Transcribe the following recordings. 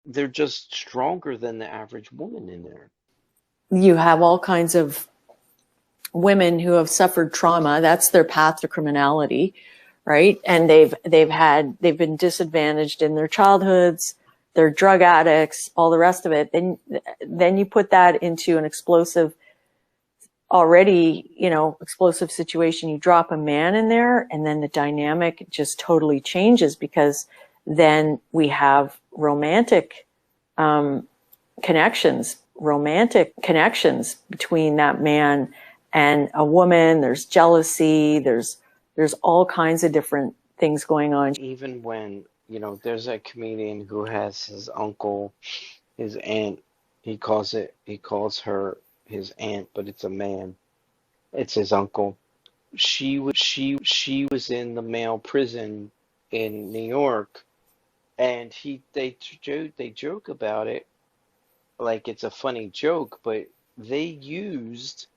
they're just stronger than the average woman in there. You have all kinds of women who have suffered trauma. That's their path to criminality, right? And they've been disadvantaged in their childhoods. They're drug addicts, all the rest of it. Then you put that into an explosive, already, explosive situation. You drop a man in there, and then the dynamic just totally changes, because then we have romantic connections between that man and a woman. There's jealousy. There's all kinds of different things going on. Even when, there's a comedian who has his uncle, his aunt, he calls her his aunt, but it's a man. It's his uncle. She was in the male prison in New York, and they joke about it like it's a funny joke, but they used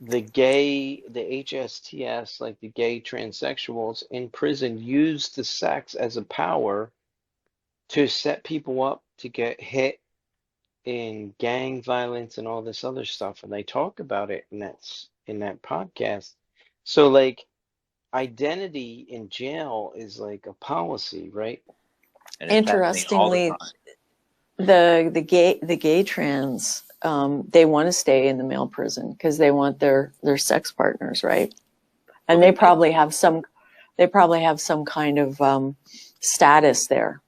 the HSTS, like the gay transsexuals in prison, used the sex as a power to set people up to get hit in gang violence and all this other stuff. And they talk about it in that podcast. So like identity in jail is like a policy, right? And it's happening all the Interestingly, time. the gay trans, they want to stay in the male prison because they want their sex partners, right? And they probably have some kind of status there,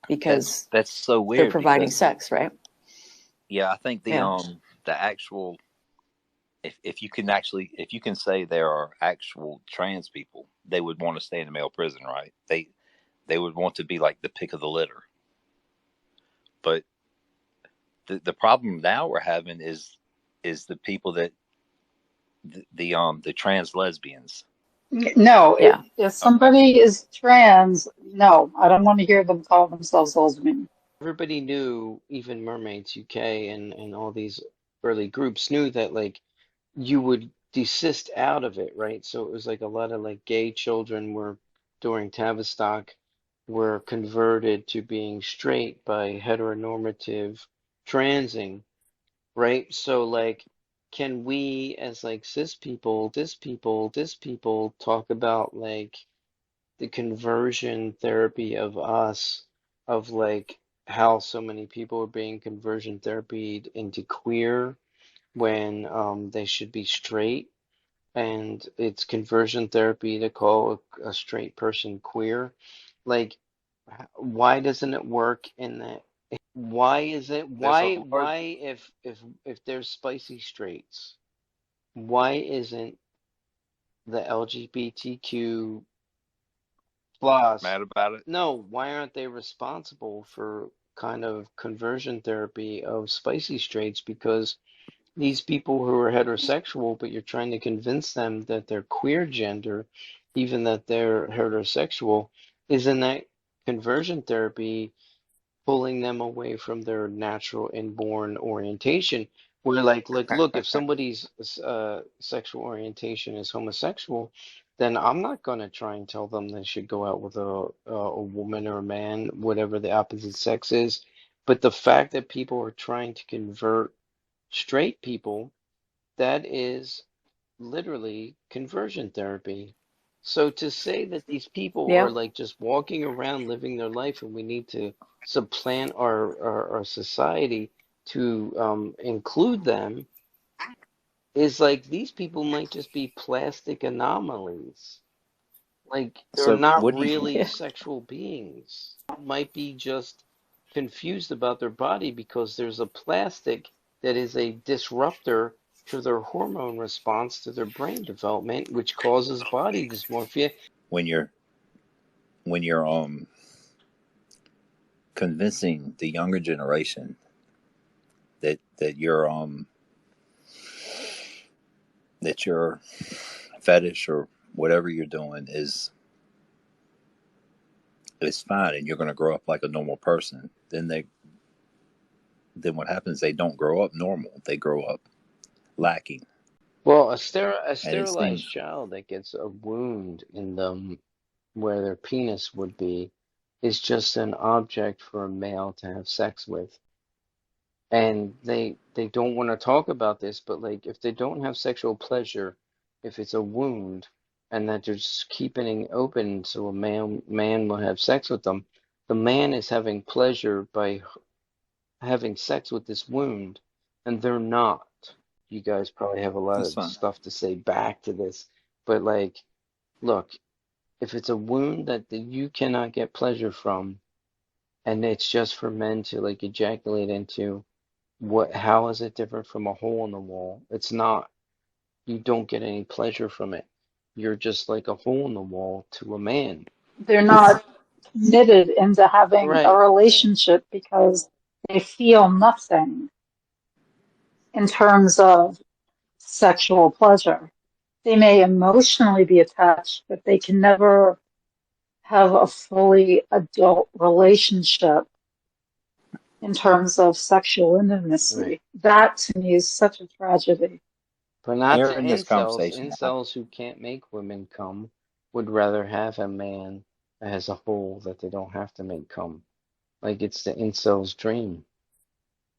because that's so weird. they're providing sex, right? Yeah, I think the actual, if you can say there are actual trans people, they would want to stay in the male prison, right? They would want to be like the pick of the litter. But the problem now we're having is the people that the trans lesbians. No, if somebody is trans, no, I don't want to hear them call themselves lesbian. Everybody knew, even Mermaids UK and all these early groups knew that like you would desist out of it, right? So it was like a lot of like gay children were during Tavistock were converted to being straight by heteronormative transing, right? So like can we as like cis people talk about like the conversion therapy of us, of like how so many people are being conversion therapied into queer when they should be straight, and it's conversion therapy to call a straight person queer. Like, why doesn't it work in that? Why is it There's a large why if there's spicy straights, why isn't the LGBTQ plus, mad about it. no, why aren't they responsible for kind of conversion therapy of spicy straights? Because these people who are heterosexual, but you're trying to convince them that they're queer gender, even that they're heterosexual, isn't that conversion therapy pulling them away from their natural inborn orientation? Where like look, if somebody's sexual orientation is homosexual, then I'm not gonna try and tell them they should go out with a woman or a man, whatever the opposite sex is. But the fact that people are trying to convert straight people, that is literally conversion therapy. So to say that these people are Yeah. like just walking around living their life and we need to supplant our society to include them is like these people might just be plastic anomalies. Like they're So not what do you really Yeah. sexual beings. Might be just confused about their body because there's a plastic that is a disruptor to their hormone response to their brain development, which causes body dysmorphia. when you're convincing the younger generation that your fetish or whatever you're doing is fine and you're going to grow up like a normal person, then what happens, they don't grow up normal, they grow up lacking. Well, a And it sterilized seems child that gets a wound in them where their penis would be is just an object for a male to have sex with. And they don't want to talk about this, but like if they don't have sexual pleasure, if it's a wound and that they're just keeping it open so a man will have sex with them, the man is having pleasure by having sex with this wound, and they're not. You guys probably have a lot That's of fine. stuff to say back to this, but like, look, if it's a wound that you cannot get pleasure from, and it's just for men to like ejaculate into, how is it different from a hole in the wall? It's not. You don't get any pleasure from it. You're just like a hole in the wall to a man. They're not committed into having a Right, right, relationship because they feel nothing in terms of sexual pleasure. They may emotionally be attached, but they can never have a fully adult relationship in terms of sexual right. intimacy. That to me is such a tragedy. But not the Hearing this incels. conversation, Incels who can't make women come would rather have a man that has a hole that they don't have to make come. Like it's the incel's dream.